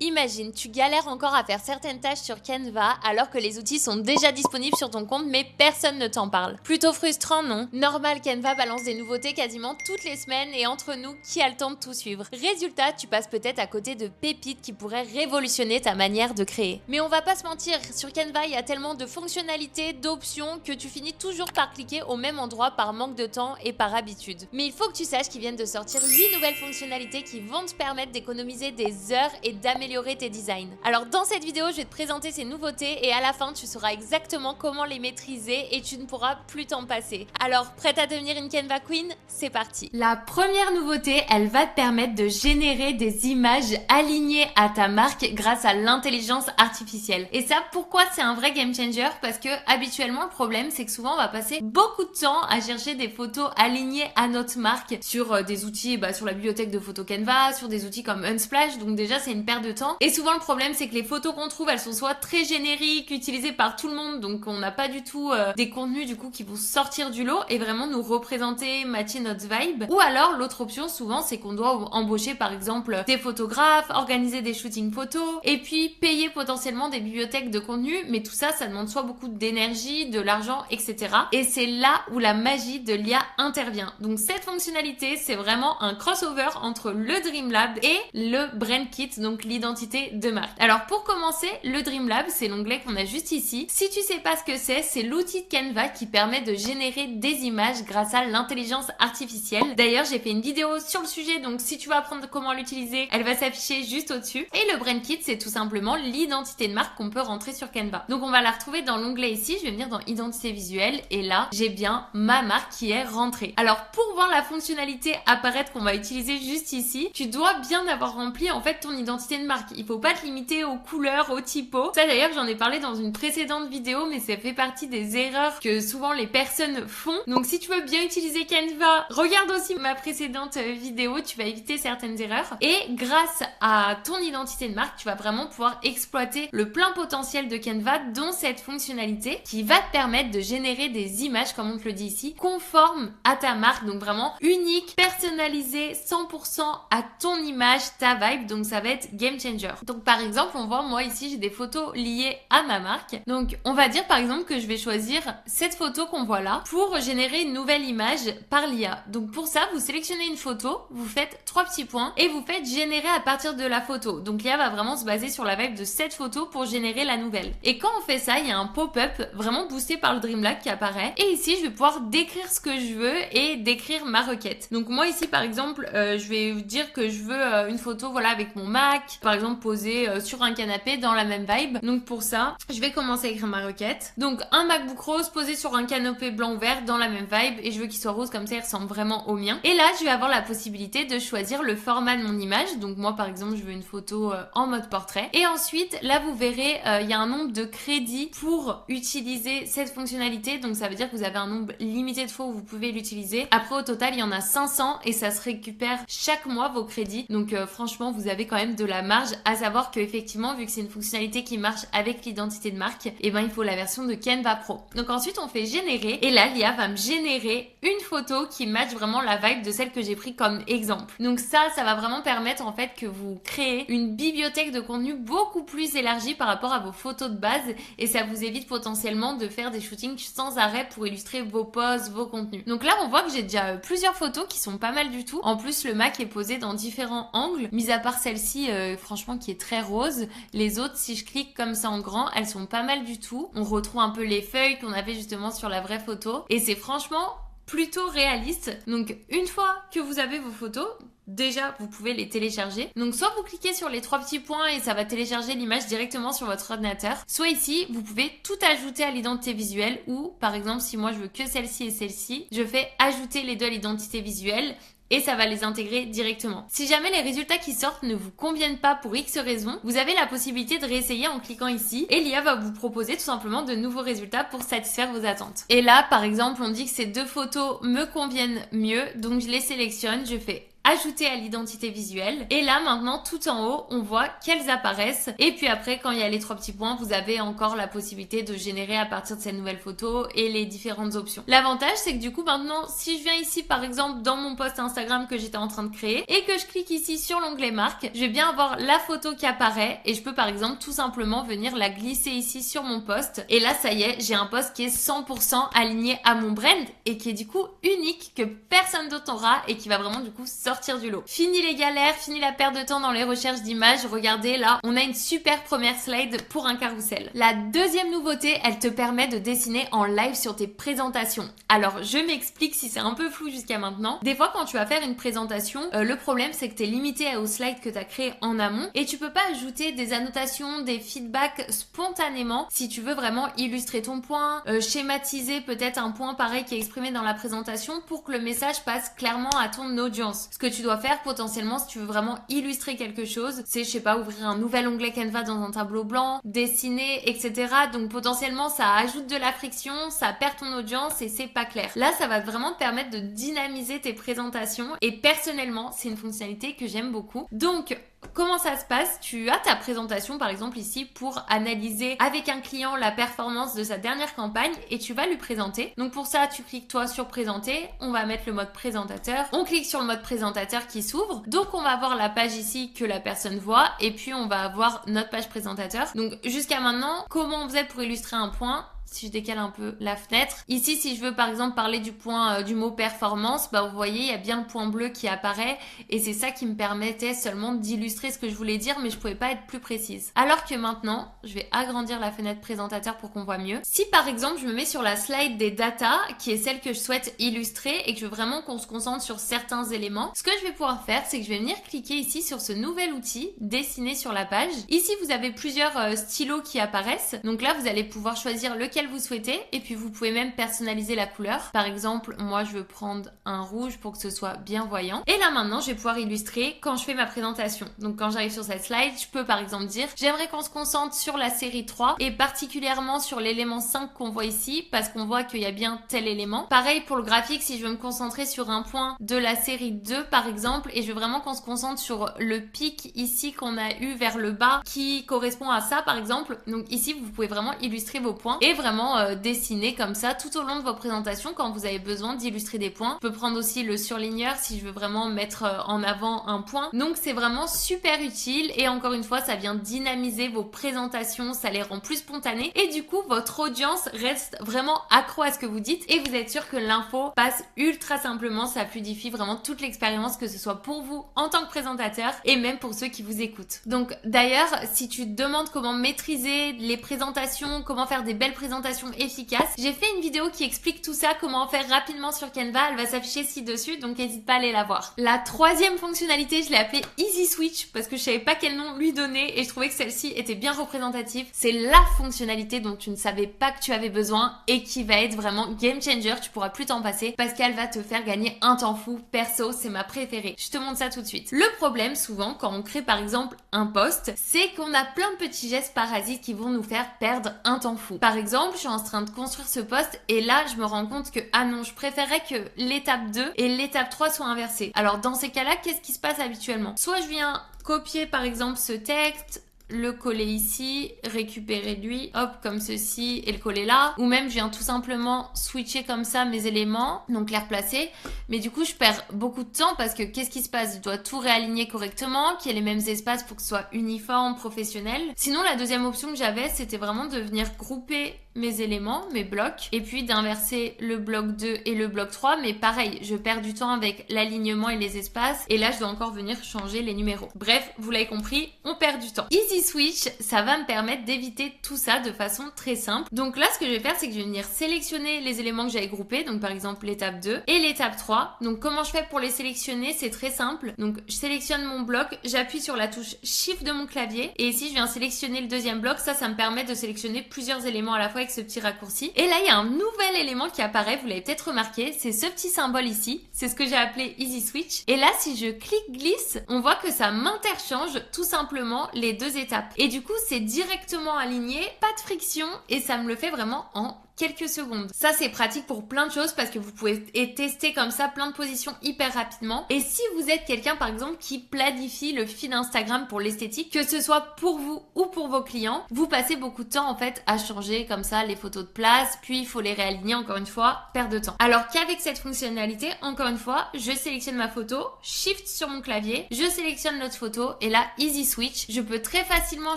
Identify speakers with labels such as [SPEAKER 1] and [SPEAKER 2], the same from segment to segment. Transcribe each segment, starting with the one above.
[SPEAKER 1] Imagine, tu galères encore à faire certaines tâches sur Canva alors que les outils sont déjà disponibles sur ton compte mais personne ne t'en parle. Plutôt frustrant, non? Normal, Canva balance des nouveautés quasiment toutes les semaines et entre nous, qui a le temps de tout suivre? Résultat, tu passes peut-être à côté de pépites qui pourraient révolutionner ta manière de créer. Mais on va pas se mentir, sur Canva, il y a tellement de fonctionnalités, d'options que tu finis toujours par cliquer au même endroit par manque de temps et par habitude. Mais il faut que tu saches qu'ils viennent de sortir 8 nouvelles fonctionnalités qui vont te permettre d'économiser des heures et d'améliorer tes designs. Alors dans cette vidéo, je vais te présenter ces nouveautés et à la fin, tu sauras exactement comment les maîtriser et tu ne pourras plus t'en passer. Alors, prête à devenir une Canva Queen? C'est parti! La première nouveauté, elle va te permettre de générer des images alignées à ta marque grâce à l'intelligence artificielle. Et ça, pourquoi c'est un vrai game changer? Parce que habituellement, le problème, c'est que souvent, on va passer beaucoup de temps à chercher des photos alignées à notre marque sur des outils, sur la bibliothèque de photos Canva, sur des outils comme Unsplash. Donc déjà, c'est une perte de temps. Et souvent le problème c'est que les photos qu'on trouve elles sont soit très génériques, utilisées par tout le monde, donc on n'a pas du tout des contenus du coup qui vont sortir du lot et vraiment nous représenter, matcher notre vibe. Ou alors l'autre option souvent c'est qu'on doit embaucher par exemple des photographes, organiser des shootings photos et puis payer potentiellement des bibliothèques de contenu, mais tout ça demande soit beaucoup d'énergie, de l'argent, etc. Et c'est là où la magie de l'IA intervient. Donc cette fonctionnalité c'est vraiment un crossover entre le Dream Lab et le Brand Kit, donc l'identité de marque. Alors pour commencer, le Dream Lab, c'est l'onglet qu'on a juste ici. Si tu sais pas ce que c'est l'outil de Canva qui permet de générer des images grâce à l'intelligence artificielle. D'ailleurs, j'ai fait une vidéo sur le sujet, donc si tu veux apprendre comment l'utiliser, elle va s'afficher juste au-dessus. Et le Brand Kit, c'est tout simplement l'identité de marque qu'on peut rentrer sur Canva. Donc on va la retrouver dans l'onglet ici, je vais venir dans identité visuelle et là, j'ai bien ma marque qui est rentrée. Alors pour voir la fonctionnalité apparaître qu'on va utiliser juste ici, tu dois bien avoir rempli en fait ton identité de marque. Il faut pas te limiter aux couleurs, aux typos. Ça d'ailleurs j'en ai parlé dans une précédente vidéo, mais ça fait partie des erreurs que souvent les personnes font. Donc si tu veux bien utiliser Canva, regarde aussi ma précédente vidéo, tu vas éviter certaines erreurs. Et grâce à ton identité de marque, tu vas vraiment pouvoir exploiter le plein potentiel de Canva, dont cette fonctionnalité qui va te permettre de générer des images, comme on te le dit ici, conformes à ta marque, donc vraiment unique, personnalisée, 100% à ton image, ta vibe. Donc ça va être game changer. Donc par exemple, on voit moi ici j'ai des photos liées à ma marque. Donc on va dire par exemple que je vais choisir cette photo qu'on voit là pour générer une nouvelle image par l'IA. Donc pour ça, vous sélectionnez une photo, vous faites 3 petits points et vous faites générer à partir de la photo. Donc l'IA va vraiment se baser sur la vibe de cette photo pour générer la nouvelle. Et quand on fait ça, il y a un pop-up vraiment boosté par le Dream Lab qui apparaît. Et ici, je vais pouvoir décrire ce que je veux et décrire ma requête. Donc moi ici par exemple, je vais dire que je veux une photo voilà avec mon Mac, par exemple posé sur un canapé dans la même vibe. Donc pour ça, je vais commencer à écrire ma requête. Donc un MacBook rose posé sur un canapé blanc ou vert dans la même vibe et je veux qu'il soit rose comme ça il ressemble vraiment au mien. Et là, je vais avoir la possibilité de choisir le format de mon image. Donc moi par exemple, je veux une photo en mode portrait. Et ensuite, là vous verrez, il y a un nombre de crédits pour utiliser cette fonctionnalité. Donc ça veut dire que vous avez un nombre limité de fois où vous pouvez l'utiliser. Après au total, il y en a 500 et ça se récupère chaque mois vos crédits. Donc franchement, vous avez quand même de la marge, à savoir que effectivement, vu que c'est une fonctionnalité qui marche avec l'identité de marque, et il faut la version de Canva Pro. Donc ensuite, on fait générer et là, l'IA va me générer une photo qui matche vraiment la vibe de celle que j'ai pris comme exemple. Donc ça va vraiment permettre en fait que vous créez une bibliothèque de contenu beaucoup plus élargie par rapport à vos photos de base et ça vous évite potentiellement de faire des shootings sans arrêt pour illustrer vos posts, vos contenus. Donc là, on voit que j'ai déjà plusieurs photos qui sont pas mal du tout. En plus, le Mac est posé dans différents angles, mis à part celle-ci, franchement, qui est très rose. Les autres, si je clique comme ça en grand, elles sont pas mal du tout. On retrouve un peu les feuilles qu'on avait justement sur la vraie photo. Et c'est franchement plutôt réaliste. Donc, une fois que vous avez vos photos, déjà, vous pouvez les télécharger. Donc, soit vous cliquez sur les 3 petits points et ça va télécharger l'image directement sur votre ordinateur. Soit ici, vous pouvez tout ajouter à l'identité visuelle ou, par exemple, si moi je veux que celle-ci et celle-ci, je fais ajouter les deux à l'identité visuelle et ça va les intégrer directement. Si jamais les résultats qui sortent ne vous conviennent pas pour X raisons, vous avez la possibilité de réessayer en cliquant ici et l'IA va vous proposer tout simplement de nouveaux résultats pour satisfaire vos attentes. Et là, par exemple, on dit que ces deux photos me conviennent mieux, donc je les sélectionne, je fais ajouter à l'identité visuelle. Et là maintenant tout en haut on voit qu'elles apparaissent. Et puis après quand il y a les 3 petits points, vous avez encore la possibilité de générer à partir de cette nouvelle photo et les différentes options. L'avantage c'est que du coup maintenant si je viens ici par exemple dans mon post Instagram que j'étais en train de créer et que je clique ici sur l'onglet marque, je vais bien avoir la photo qui apparaît et je peux par exemple tout simplement venir la glisser ici sur mon post. Et là ça y est, j'ai un post qui est 100% aligné à mon brand et qui est du coup unique, que personne d'autre aura et qui va vraiment du coup sortir du lot. Fini les galères, fini la perte de temps dans les recherches d'images. Regardez là, on a une super première slide pour un carrousel. La deuxième nouveauté, elle te permet de dessiner en live sur tes présentations. Alors je m'explique si c'est un peu flou jusqu'à maintenant. Des fois quand tu vas faire une présentation, le problème c'est que tu es limité aux slides que tu as créés en amont et tu peux pas ajouter des annotations, des feedbacks spontanément si tu veux vraiment illustrer ton point, schématiser peut-être un point pareil qui est exprimé dans la présentation pour que le message passe clairement à ton audience. Ce que tu dois faire potentiellement si tu veux vraiment illustrer quelque chose, c'est je sais pas, ouvrir un nouvel onglet Canva dans un tableau blanc, dessiner, etc. Donc potentiellement ça ajoute de la friction, ça perd ton audience et c'est pas clair. Là ça va vraiment te permettre de dynamiser tes présentations et personnellement c'est une fonctionnalité que j'aime beaucoup. Donc comment ça se passe? Tu as ta présentation par exemple ici pour analyser avec un client la performance de sa dernière campagne et tu vas lui présenter. Donc pour ça tu cliques toi sur présenter, on va mettre le mode présentateur, on clique sur le mode présentateur qui s'ouvre, donc on va avoir la page ici que la personne voit et puis on va avoir notre page présentateur. Donc jusqu'à maintenant, comment vous êtes pour illustrer un point? Si je décale un peu la fenêtre. Ici, si je veux par exemple parler du point du mot performance, bah vous voyez, il y a bien le point bleu qui apparaît et c'est ça qui me permettait seulement d'illustrer ce que je voulais dire, mais je pouvais pas être plus précise. Alors que maintenant, je vais agrandir la fenêtre présentateur pour qu'on voit mieux. Si par exemple, je me mets sur la slide des data, qui est celle que je souhaite illustrer et que je veux vraiment qu'on se concentre sur certains éléments, ce que je vais pouvoir faire, c'est que je vais venir cliquer ici sur ce nouvel outil, dessiner sur la page. Ici, vous avez plusieurs stylos qui apparaissent. Donc là, vous allez pouvoir choisir lequel vous souhaitez et puis vous pouvez même personnaliser la couleur. Par exemple, moi je veux prendre un rouge pour que ce soit bien voyant. Et là maintenant, je vais pouvoir illustrer quand je fais ma présentation. Donc quand j'arrive sur cette slide, je peux par exemple dire j'aimerais qu'on se concentre sur la série 3 et particulièrement sur l'élément 5 qu'on voit ici parce qu'on voit qu'il y a bien tel élément. Pareil pour le graphique, si je veux me concentrer sur un point de la série 2 par exemple et je veux vraiment qu'on se concentre sur le pic ici qu'on a eu vers le bas qui correspond à ça par exemple. Donc ici, vous pouvez vraiment illustrer vos points et vraiment dessiner comme ça tout au long de vos présentations quand vous avez besoin d'illustrer des points. Je peux prendre aussi le surligneur si je veux vraiment mettre en avant un point. Donc c'est vraiment super utile et encore une fois ça vient dynamiser vos présentations, ça les rend plus spontanées et du coup votre audience reste vraiment accro à ce que vous dites et vous êtes sûr que l'info passe ultra simplement, ça fluidifie vraiment toute l'expérience, que ce soit pour vous en tant que présentateur et même pour ceux qui vous écoutent. Donc d'ailleurs si tu te demandes comment maîtriser les présentations, comment faire des belles présentations efficace. J'ai fait une vidéo qui explique tout ça, comment en faire rapidement sur Canva. Elle va s'afficher ci-dessus, donc n'hésite pas à aller la voir. La troisième fonctionnalité, je l'ai appelée Easy Switch parce que je savais pas quel nom lui donner et je trouvais que celle-ci était bien représentative. C'est la fonctionnalité dont tu ne savais pas que tu avais besoin et qui va être vraiment game changer. Tu pourras plus t'en passer parce qu'elle va te faire gagner un temps fou. Perso, c'est ma préférée. Je te montre ça tout de suite. Le problème, souvent, quand on crée par exemple un post, c'est qu'on a plein de petits gestes parasites qui vont nous faire perdre un temps fou. Par exemple, je suis en train de construire ce post et là je me rends compte que ah non, je préférerais que l'étape 2 et l'étape 3 soient inversées. Alors dans ces cas-là, qu'est-ce qui se passe habituellement? Soit je viens copier par exemple ce texte, le coller ici, récupérer lui, hop, comme ceci, et le coller là. Ou même, je viens tout simplement switcher comme ça mes éléments, donc les replacer. Mais du coup, je perds beaucoup de temps parce que qu'est-ce qui se passe? Je dois tout réaligner correctement, qu'il y ait les mêmes espaces pour que ce soit uniforme, professionnel. Sinon, la deuxième option que j'avais, c'était vraiment de venir grouper mes éléments, mes blocs, et puis d'inverser le bloc 2 et le bloc 3, mais pareil, je perds du temps avec l'alignement et les espaces, et là je dois encore venir changer les numéros. Bref, vous l'avez compris, on perd du temps. Easy Switch, ça va me permettre d'éviter tout ça de façon très simple. Donc là, ce que je vais faire, c'est que je vais venir sélectionner les éléments que j'avais groupés, donc par exemple l'étape 2 et l'étape 3. Donc comment je fais pour les sélectionner? C'est très simple. Donc je sélectionne mon bloc, j'appuie sur la touche Shift de mon clavier, et ici je viens sélectionner le deuxième bloc. Ça me permet de sélectionner plusieurs éléments à la fois avec ce petit raccourci. Et là, il y a un nouvel élément qui apparaît, vous l'avez peut-être remarqué, c'est ce petit symbole ici. C'est ce que j'ai appelé Easy Switch. Et là, si je clique glisse, on voit que ça m'interchange tout simplement les deux étapes. Et du coup, c'est directement aligné, pas de friction, et ça me le fait vraiment en quelques secondes. Ça c'est pratique pour plein de choses parce que vous pouvez tester comme ça plein de positions hyper rapidement. Et si vous êtes quelqu'un par exemple qui planifie le feed Instagram pour l'esthétique, que ce soit pour vous ou pour vos clients, vous passez beaucoup de temps en fait à changer comme ça les photos de place, puis il faut les réaligner, encore une fois, perte de temps. Alors qu'avec cette fonctionnalité, encore une fois, je sélectionne ma photo, shift sur mon clavier, je sélectionne l'autre photo et là easy switch, je peux très facilement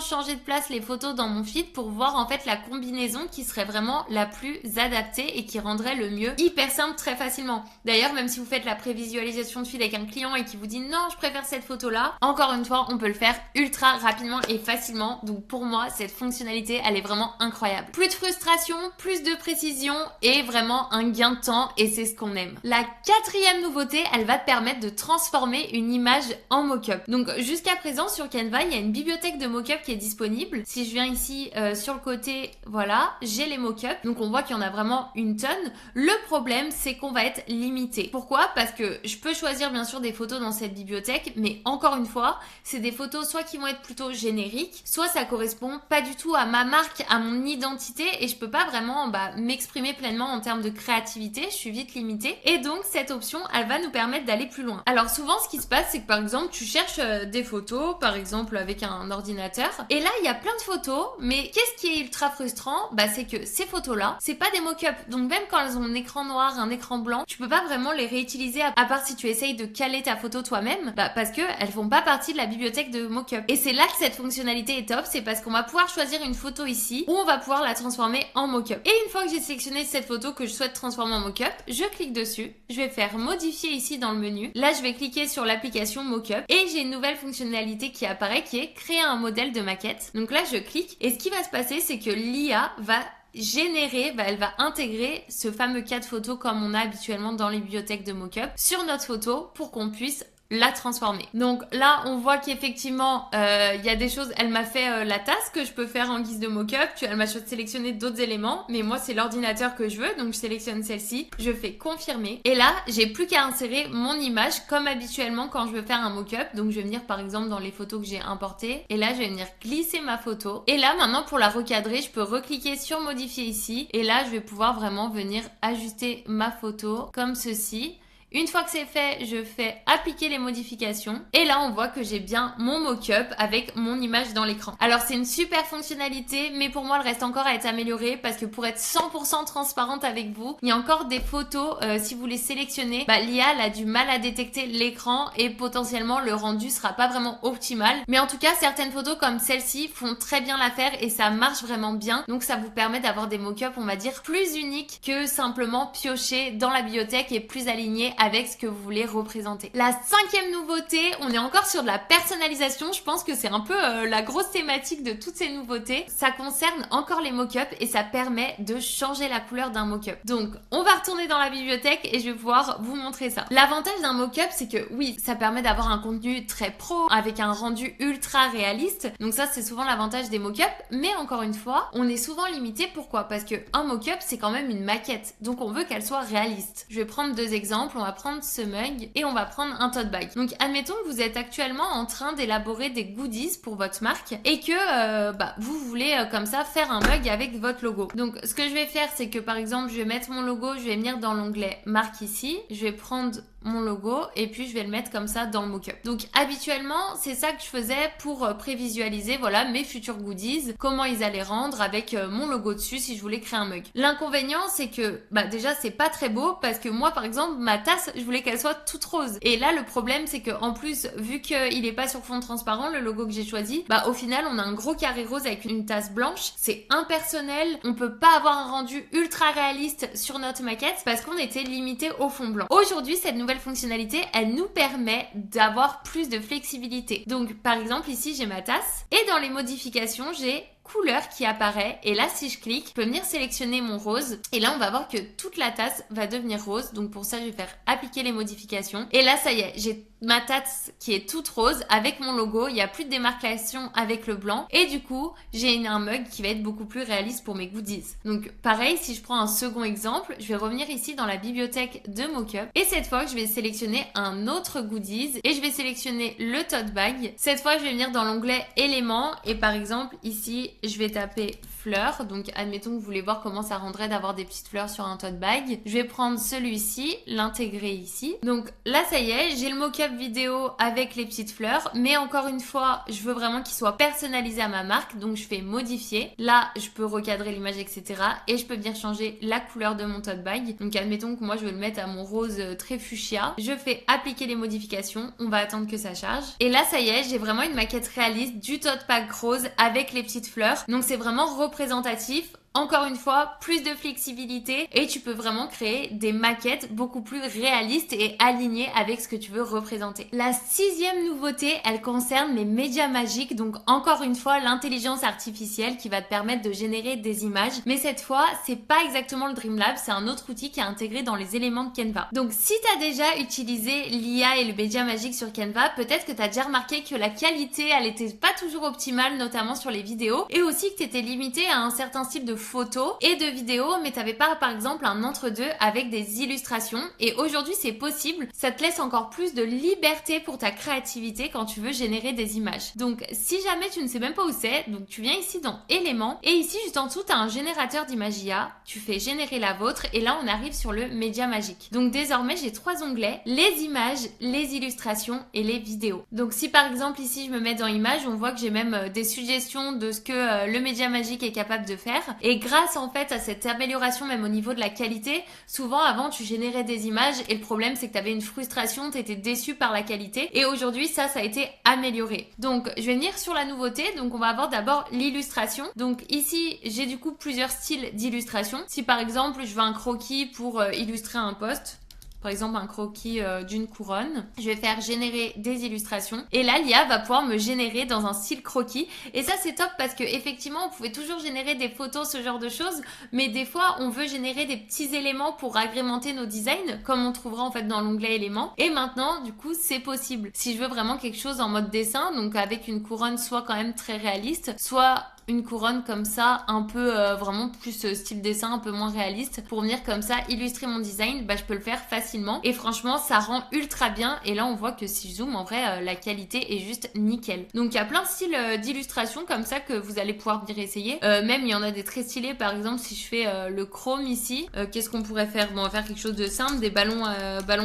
[SPEAKER 1] changer de place les photos dans mon feed pour voir en fait la combinaison qui serait vraiment la plus adaptée et qui rendrait le mieux, hyper simple, très facilement. D'ailleurs, même si vous faites la prévisualisation de feed avec un client et qui vous dit non, je préfère cette photo là, encore une fois, on peut le faire ultra rapidement et facilement. Donc pour moi, cette fonctionnalité, elle est vraiment incroyable. Plus de frustration, plus de précision et vraiment un gain de temps, et c'est ce qu'on aime. La quatrième nouveauté, elle va te permettre de transformer une image en mock-up. Donc jusqu'à présent sur Canva, il y a une bibliothèque de mock-up qui est disponible. Si je viens ici sur le côté, voilà, j'ai les mock-up. Donc on voit qu'il y en a vraiment une tonne. Le problème, c'est qu'on va être limité. Pourquoi? Parce que je peux choisir bien sûr des photos dans cette bibliothèque, mais encore une fois, c'est des photos soit qui vont être plutôt génériques, soit ça correspond pas du tout à ma marque, à mon identité, et je peux pas vraiment m'exprimer pleinement en termes de créativité, je suis vite limitée. Et donc cette option, elle va nous permettre d'aller plus loin. Alors souvent ce qui se passe, c'est que par exemple tu cherches des photos, par exemple avec un ordinateur, et là il y a plein de photos, mais qu'est-ce qui est ultra frustrant? C'est que ces photos-là, c'est pas des mock-up, donc même quand elles ont un écran noir, un écran blanc, tu peux pas vraiment les réutiliser à part si tu essayes de caler ta photo toi-même, parce que elles font pas partie de la bibliothèque de mock-up. Et c'est là que cette fonctionnalité est top, c'est parce qu'on va pouvoir choisir une photo ici, où on va pouvoir la transformer en mock-up. Et une fois que j'ai sélectionné cette photo que je souhaite transformer en mock-up, je clique dessus, je vais faire modifier ici dans le menu. Là, je vais cliquer sur l'application mock-up et j'ai une nouvelle fonctionnalité qui apparaît qui est créer un modèle de maquette. Donc là, je clique et ce qui va se passer, c'est que l'IA va générer, elle va intégrer ce fameux cas de photo comme on a habituellement dans les bibliothèques de mock-up sur notre photo pour qu'on puisse la transformer. Donc là, on voit qu'effectivement, il y a des choses, elle m'a fait la tasse que je peux faire en guise de mock-up, elle m'a sélectionné d'autres éléments, mais moi, c'est l'ordinateur que je veux, donc je sélectionne celle-ci, je fais confirmer, et là, j'ai plus qu'à insérer mon image comme habituellement quand je veux faire un mock-up. Donc je vais venir par exemple dans les photos que j'ai importées, et là, je vais venir glisser ma photo, et là, maintenant, pour la recadrer, je peux recliquer sur modifier ici, et là, je vais pouvoir vraiment venir ajuster ma photo comme ceci. Une fois que c'est fait, je fais appliquer les modifications et là on voit que j'ai bien mon mock-up avec mon image dans l'écran. Alors c'est une super fonctionnalité, mais pour moi elle reste encore à être améliorée parce que pour être 100% transparente avec vous, il y a encore des photos, si vous les sélectionnez, l'IA a du mal à détecter l'écran et potentiellement le rendu sera pas vraiment optimal. Mais en tout cas certaines photos comme celle-ci font très bien l'affaire et ça marche vraiment bien. Donc ça vous permet d'avoir des mock-up, on va dire, plus uniques que simplement piocher dans la bibliothèque et plus alignés avec ce que vous voulez représenter. La cinquième nouveauté, on est encore sur de la personnalisation. Je pense que c'est un peu la grosse thématique de toutes ces nouveautés. Ça concerne encore les mock-up et ça permet de changer la couleur d'un mock-up. Donc, on va retourner dans la bibliothèque et je vais pouvoir vous montrer ça. L'avantage d'un mock-up, c'est que oui, ça permet d'avoir un contenu très pro avec un rendu ultra réaliste. Donc ça, c'est souvent l'avantage des mock-up. Mais encore une fois, on est souvent limité. Pourquoi? Parce que un mock-up, c'est quand même une maquette. Donc on veut qu'elle soit réaliste. Je vais prendre deux exemples. On va prendre ce mug et on va prendre un tote bag. Donc admettons que vous êtes actuellement en train d'élaborer des goodies pour votre marque et que vous voulez comme ça faire un mug avec votre logo. Donc ce que je vais faire, c'est que par exemple je vais mettre mon logo, je vais venir dans l'onglet marque ici, je vais prendre mon logo et puis je vais le mettre comme ça dans le mock-up. Donc habituellement c'est ça que je faisais pour prévisualiser voilà mes futurs goodies, comment ils allaient rendre avec mon logo dessus si je voulais créer un mug. L'inconvénient c'est que déjà c'est pas très beau parce que moi par exemple ma tasse je voulais qu'elle soit toute rose et là le problème c'est que en plus vu qu'il est pas sur fond transparent le logo que j'ai choisi, au final on a un gros carré rose avec une tasse blanche, c'est impersonnel, on peut pas avoir un rendu ultra réaliste sur notre maquette parce qu'on était limité au fond blanc. Aujourd'hui cette nouvelle fonctionnalité, elle nous permet d'avoir plus de flexibilité. Donc par exemple ici j'ai ma tasse et dans les modifications j'ai couleur qui apparaît et là si je clique je peux venir sélectionner mon rose et là on va voir que toute la tasse va devenir rose. Donc pour ça je vais faire appliquer les modifications et là ça y est, j'ai ma tasse qui est toute rose avec mon logo, il n'y a plus de démarcation avec le blanc et du coup j'ai un mug qui va être beaucoup plus réaliste pour mes goodies. Donc pareil, si je prends un second exemple, je vais revenir ici dans la bibliothèque de Mockup et cette fois je vais sélectionner un autre goodies et je vais sélectionner le tote bag. Cette fois je vais venir dans l'onglet éléments et par exemple ici je vais taper fleurs, donc admettons que vous voulez voir comment ça rendrait d'avoir des petites fleurs sur un tote bag. Je vais prendre celui-ci, l'intégrer ici. Donc là ça y est, j'ai le mock-up vidéo avec les petites fleurs, mais encore une fois je veux vraiment qu'il soit personnalisé à ma marque, donc je fais modifier. Là je peux recadrer l'image, etc. et je peux venir changer la couleur de mon tote bag. Donc admettons que moi je veux le mettre à mon rose très fuchsia. Je fais appliquer les modifications, on va attendre que ça charge et là ça y est, j'ai vraiment une maquette réaliste du tote bag rose avec les petites fleurs. Donc c'est vraiment représentatif. Encore une fois, plus de flexibilité et tu peux vraiment créer des maquettes beaucoup plus réalistes et alignées avec ce que tu veux représenter. La 6e nouveauté, elle concerne les médias magiques. Donc encore une fois, l'intelligence artificielle qui va te permettre de générer des images. Mais cette fois, c'est pas exactement le Dreamlab, c'est un autre outil qui est intégré dans les éléments de Canva. Donc si tu as déjà utilisé l'IA et le média magique sur Canva, peut-être que tu as déjà remarqué que la qualité, elle était pas toujours optimale, notamment sur les vidéos, et aussi que tu étais limité à un certain style de photos et de vidéos, mais t'avais pas par exemple un entre-deux avec des illustrations. Et aujourd'hui c'est possible, ça te laisse encore plus de liberté pour ta créativité quand tu veux générer des images. Donc si jamais tu ne sais même pas où c'est, donc tu viens ici dans éléments et ici juste en dessous tu as un générateur d'images IA, tu fais générer la vôtre et là on arrive sur le média magique. Donc désormais j'ai 3 onglets, les images, les illustrations et les vidéos. Donc si par exemple ici je me mets dans images, on voit que j'ai même des suggestions de ce que le média magique est capable de faire. Et grâce en fait à cette amélioration même au niveau de la qualité, souvent avant tu générais des images et le problème c'est que tu avais une frustration, tu étais déçu par la qualité et aujourd'hui ça a été amélioré. Donc je vais venir sur la nouveauté, donc on va avoir d'abord l'illustration. Donc ici j'ai du coup plusieurs styles d'illustration. Si par exemple je veux un croquis pour illustrer un post, par exemple un croquis d'une couronne, je vais faire générer des illustrations et là l'IA va pouvoir me générer dans un style croquis et ça c'est top parce que effectivement on pouvait toujours générer des photos, ce genre de choses, mais des fois on veut générer des petits éléments pour agrémenter nos designs comme on trouvera en fait dans l'onglet éléments et maintenant du coup c'est possible. Si je veux vraiment quelque chose en mode dessin, donc avec une couronne soit quand même très réaliste, soit une couronne comme ça, un peu vraiment plus style dessin, un peu moins réaliste, pour venir comme ça illustrer mon design, bah je peux le faire facilement et franchement ça rend ultra bien et là on voit que si je zoome en vrai la qualité est juste nickel. Donc il y a plein de styles d'illustration comme ça que vous allez pouvoir venir essayer, même il y en a des très stylés, par exemple si je fais le chrome ici, qu'est-ce qu'on pourrait faire? Bon on va faire quelque chose de simple, des ballons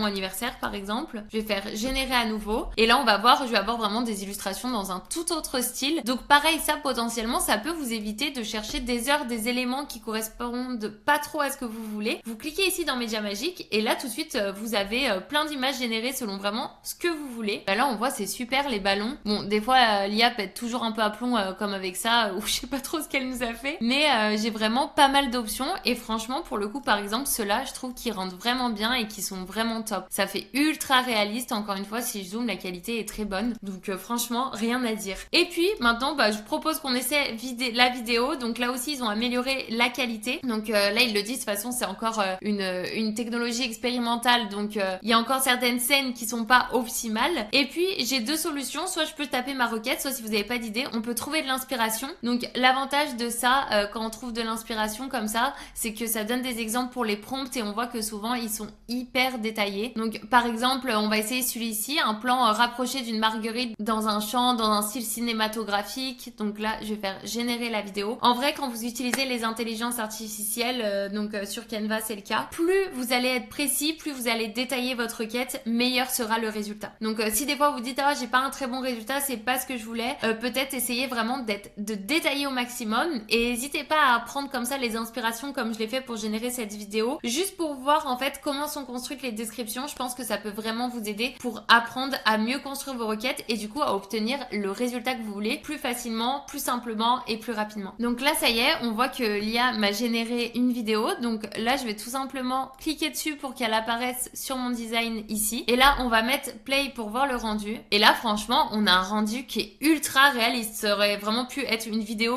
[SPEAKER 1] anniversaire par exemple, je vais faire générer à nouveau et là on va voir, je vais avoir vraiment des illustrations dans un tout autre style. Donc pareil, ça potentiellement ça peut vous éviter de chercher des heures des éléments qui correspondent pas trop à ce que vous voulez. Vous cliquez ici dans média magique et là tout de suite vous avez plein d'images générées selon vraiment ce que vous voulez. Là on voit c'est super les ballons. Bon des fois l'IA pète toujours un peu à plomb comme avec ça ou je sais pas trop ce qu'elle nous a fait, mais j'ai vraiment pas mal d'options et franchement pour le coup par exemple ceux-là je trouve qu'ils rendent vraiment bien et qui sont vraiment top. Ça fait ultra réaliste, encore une fois si je zoome la qualité est très bonne, donc franchement rien à dire. Et puis maintenant je propose qu'on essaie la vidéo, donc là aussi ils ont amélioré la qualité, donc là ils le disent de toute façon c'est encore une technologie expérimentale, donc il y a encore certaines scènes qui sont pas optimales. Et puis j'ai 2 solutions, soit je peux taper ma requête, soit si vous n'avez pas d'idée on peut trouver de l'inspiration. Donc l'avantage de ça quand on trouve de l'inspiration comme ça, c'est que ça donne des exemples pour les prompts et on voit que souvent ils sont hyper détaillés. Donc par exemple on va essayer celui-ci, un plan rapproché d'une marguerite dans un champ, dans un style cinématographique. Donc là je vais faire générer la vidéo. En vrai quand vous utilisez les intelligences artificielles, sur Canva c'est le cas, plus vous allez être précis, plus vous allez détailler votre requête, meilleur sera le résultat. Donc si des fois vous dites ah j'ai pas un très bon résultat, c'est pas ce que je voulais, peut-être essayez vraiment de détailler au maximum et n'hésitez pas à prendre comme ça les inspirations comme je l'ai fait pour générer cette vidéo, juste pour voir en fait comment sont construites les descriptions. Je pense que ça peut vraiment vous aider pour apprendre à mieux construire vos requêtes et du coup à obtenir le résultat que vous voulez plus facilement, plus simplement facilement et plus rapidement. Donc là, ça y est, on voit que l'IA m'a généré une vidéo. Donc là, je vais tout simplement cliquer dessus pour qu'elle apparaisse sur mon design ici. Et là, on va mettre play pour voir le rendu. Et là, franchement, on a un rendu qui est ultra réaliste. Ça aurait vraiment pu être une vidéo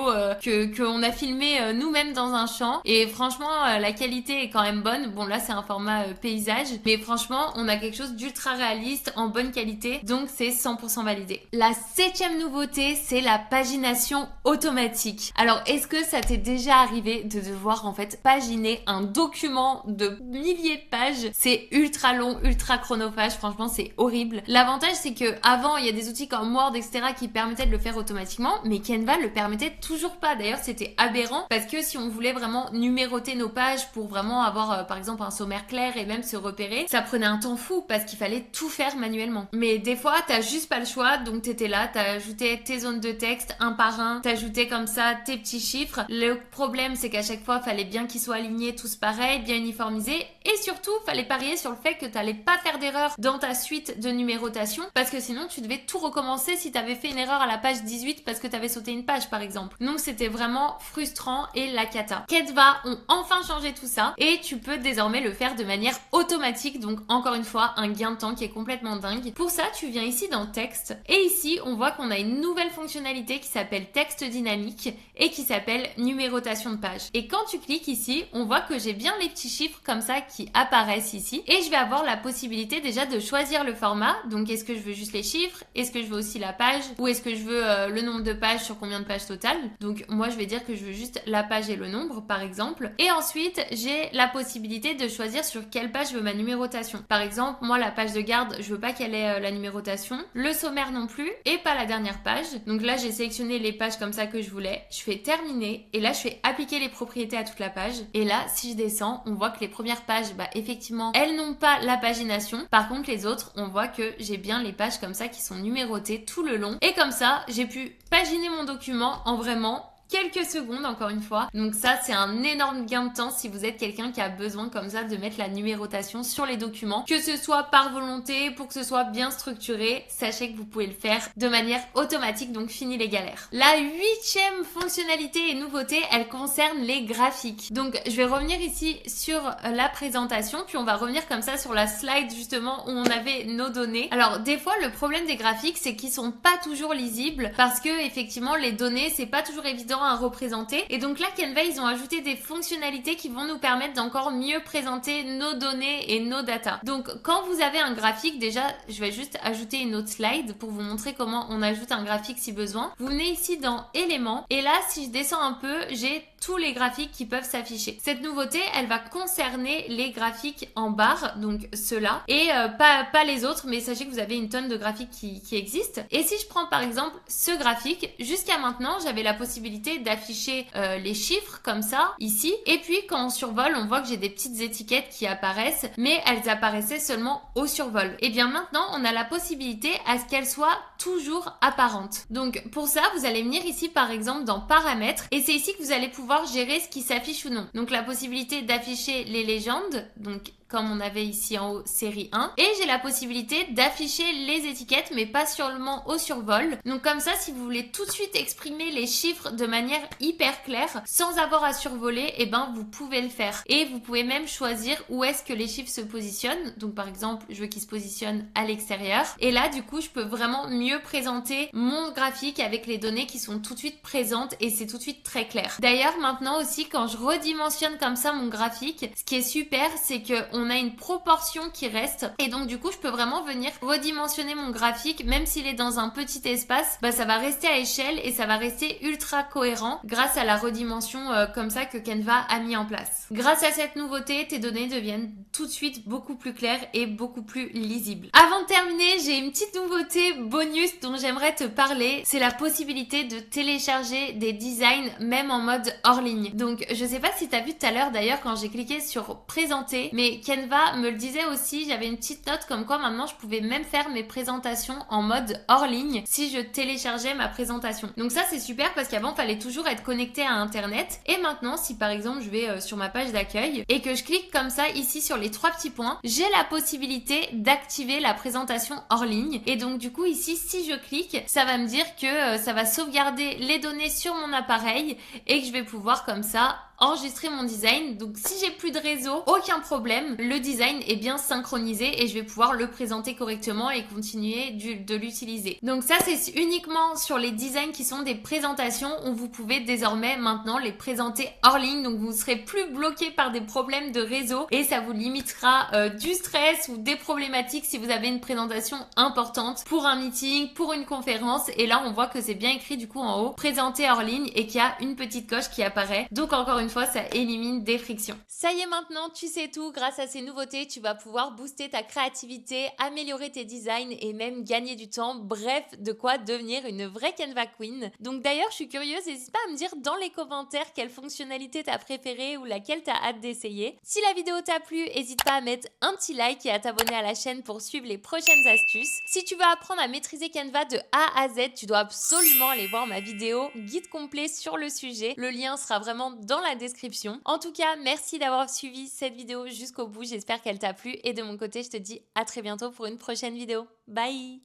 [SPEAKER 1] qu'on a filmée nous-mêmes dans un champ. Et franchement, la qualité est quand même bonne. Bon, là, c'est un format paysage. Mais franchement, on a quelque chose d'ultra réaliste, en bonne qualité. Donc, c'est 100% validé. La 7e nouveauté, c'est la pagination automatique. Alors, est-ce que ça t'est déjà arrivé de devoir en fait paginer un document de milliers de pages? C'est ultra long, ultra chronophage. Franchement, c'est horrible. L'avantage, c'est que avant, il y a des outils comme Word, etc. qui permettaient de le faire automatiquement, mais Canva le permettait toujours pas. D'ailleurs, c'était aberrant parce que si on voulait vraiment numéroter nos pages pour vraiment avoir, par exemple, un sommaire clair et même se repérer, ça prenait un temps fou parce qu'il fallait tout faire manuellement. Mais des fois, t'as juste pas le choix, donc t'étais là, t'as ajouté tes zones de texte un par un, t'ajoutais comme ça tes petits chiffres. Le problème, c'est qu'à chaque fois, fallait bien qu'ils soient alignés tous pareil, bien uniformisés, et surtout, fallait parier sur le fait que t'allais pas faire d'erreur dans ta suite de numérotation, parce que sinon, tu devais tout recommencer si t'avais fait une erreur à la page 18 parce que t'avais sauté une page, par exemple. Donc, c'était vraiment frustrant et la cata. Canva ont enfin changé tout ça, et tu peux désormais le faire de manière automatique, donc encore une fois, un gain de temps qui est complètement dingue. Pour ça, tu viens ici dans texte, et ici, on voit qu'on a une nouvelle fonctionnalité qui s'appelle texte dynamique et qui s'appelle numérotation de page. Et quand tu cliques ici, on voit que j'ai bien les petits chiffres comme ça qui apparaissent ici, et je vais avoir la possibilité déjà de choisir le format. Donc est-ce que je veux juste les chiffres, est-ce que je veux aussi la page, ou est-ce que je veux le nombre de pages sur combien de pages totales. Donc moi je vais dire que je veux juste la page et le nombre par exemple, et ensuite j'ai la possibilité de choisir sur quelle page je veux ma numérotation. Par exemple, moi la page de garde, je veux pas qu'elle ait la numérotation, le sommaire non plus, et pas la dernière page. Donc là j'ai sélectionné les pages comme ça que je voulais, je fais terminer, et là je fais appliquer les propriétés à toute la page, et là si je descends, on voit que les premières pages, bah effectivement, elles n'ont pas la pagination. Par contre les autres, on voit que j'ai bien les pages comme ça qui sont numérotées tout le long, et comme ça j'ai pu paginer mon document en vraiment quelques secondes encore une fois. Donc ça c'est un énorme gain de temps si vous êtes quelqu'un qui a besoin comme ça de mettre la numérotation sur les documents, que ce soit par volonté, pour que ce soit bien structuré. Sachez que vous pouvez le faire de manière automatique, donc fini les galères. La 8e fonctionnalité et nouveauté, elle concerne les graphiques. Donc je vais revenir ici sur la présentation, puis on va revenir comme ça sur la slide justement où on avait nos données. Alors des fois le problème des graphiques, c'est qu'ils sont pas toujours lisibles parce que effectivement les données, c'est pas toujours évident à représenter, et donc là Canva ils ont ajouté des fonctionnalités qui vont nous permettre d'encore mieux présenter nos données et nos datas. Donc quand vous avez un graphique, déjà je vais juste ajouter une autre slide pour vous montrer comment on ajoute un graphique si besoin. Vous venez ici dans éléments, et là si je descends un peu, j'ai tous les graphiques qui peuvent s'afficher. Cette nouveauté, elle va concerner les graphiques en barre, donc ceux-là, et pas les autres, mais sachez que vous avez une tonne de graphiques qui existent. Et si je prends par exemple ce graphique, jusqu'à maintenant, j'avais la possibilité d'afficher les chiffres comme ça, ici, et puis quand on survole, on voit que j'ai des petites étiquettes qui apparaissent, mais elles apparaissaient seulement au survol. Et bien maintenant, on a la possibilité à ce qu'elles soient toujours apparentes. Donc pour ça, vous allez venir ici par exemple dans paramètres, et c'est ici que vous allez pouvoir gérer ce qui s'affiche ou non. Donc la possibilité d'afficher les légendes, donc comme on avait ici en haut série 1, et j'ai la possibilité d'afficher les étiquettes mais pas seulement au survol. Donc comme ça, si vous voulez tout de suite exprimer les chiffres de manière hyper claire sans avoir à survoler, et ben vous pouvez le faire, et vous pouvez même choisir où est-ce que les chiffres se positionnent. Donc par exemple, je veux qu'ils se positionnent à l'extérieur, et là du coup je peux vraiment mieux présenter mon graphique avec les données qui sont tout de suite présentes, et c'est tout de suite très clair. D'ailleurs maintenant aussi, quand je redimensionne comme ça mon graphique, ce qui est super, c'est que on a une proportion qui reste, et donc du coup je peux vraiment venir redimensionner mon graphique, même s'il est dans un petit espace, bah ça va rester à échelle et ça va rester ultra cohérent grâce à la redimension comme ça que Canva a mis en place. Grâce à cette nouveauté, tes données deviennent tout de suite beaucoup plus claires et beaucoup plus lisibles. Avant de terminer, j'ai une petite nouveauté bonus dont j'aimerais te parler, c'est la possibilité de télécharger des designs même en mode hors ligne. Donc je sais pas si t'as vu tout à l'heure d'ailleurs quand j'ai cliqué sur présenter, mais Canva me le disait aussi, j'avais une petite note comme quoi maintenant je pouvais même faire mes présentations en mode hors ligne si je téléchargeais ma présentation. Donc ça c'est super parce qu'avant il fallait toujours être connecté à internet, et maintenant si par exemple je vais sur ma page d'accueil et que je clique comme ça ici sur les 3 petits points, j'ai la possibilité d'activer la présentation hors ligne, et donc du coup ici si je clique, ça va me dire que ça va sauvegarder les données sur mon appareil et que je vais pouvoir comme ça enregistrer mon design. Donc si j'ai plus de réseau, aucun problème, le design est bien synchronisé et je vais pouvoir le présenter correctement et continuer de l'utiliser. Donc ça c'est uniquement sur les designs qui sont des présentations où vous pouvez désormais maintenant les présenter hors ligne, donc vous ne serez plus bloqué par des problèmes de réseau et ça vous limitera du stress ou des problématiques si vous avez une présentation importante pour un meeting, pour une conférence. Et là on voit que c'est bien écrit du coup en haut, présenter hors ligne, et qu'il y a une petite coche qui apparaît. Donc encore une fois, ça élimine des frictions. Ça y est, maintenant tu sais tout. Grâce à ces nouveautés, tu vas pouvoir booster ta créativité, améliorer tes designs et même gagner du temps. Bref, de quoi devenir une vraie Canva Queen. Donc d'ailleurs, je suis curieuse, n'hésite pas à me dire dans les commentaires quelle fonctionnalité t'as préférée ou laquelle t'as hâte d'essayer. Si la vidéo t'a plu, n'hésite pas à mettre un petit like et à t'abonner à la chaîne pour suivre les prochaines astuces. Si tu veux apprendre à maîtriser Canva de A à Z, tu dois absolument aller voir ma vidéo guide complet sur le sujet. Le lien sera vraiment dans la description. En tout cas, merci d'avoir suivi cette vidéo jusqu'au bout. J'espère qu'elle t'a plu et de mon côté, je te dis à très bientôt pour une prochaine vidéo. Bye!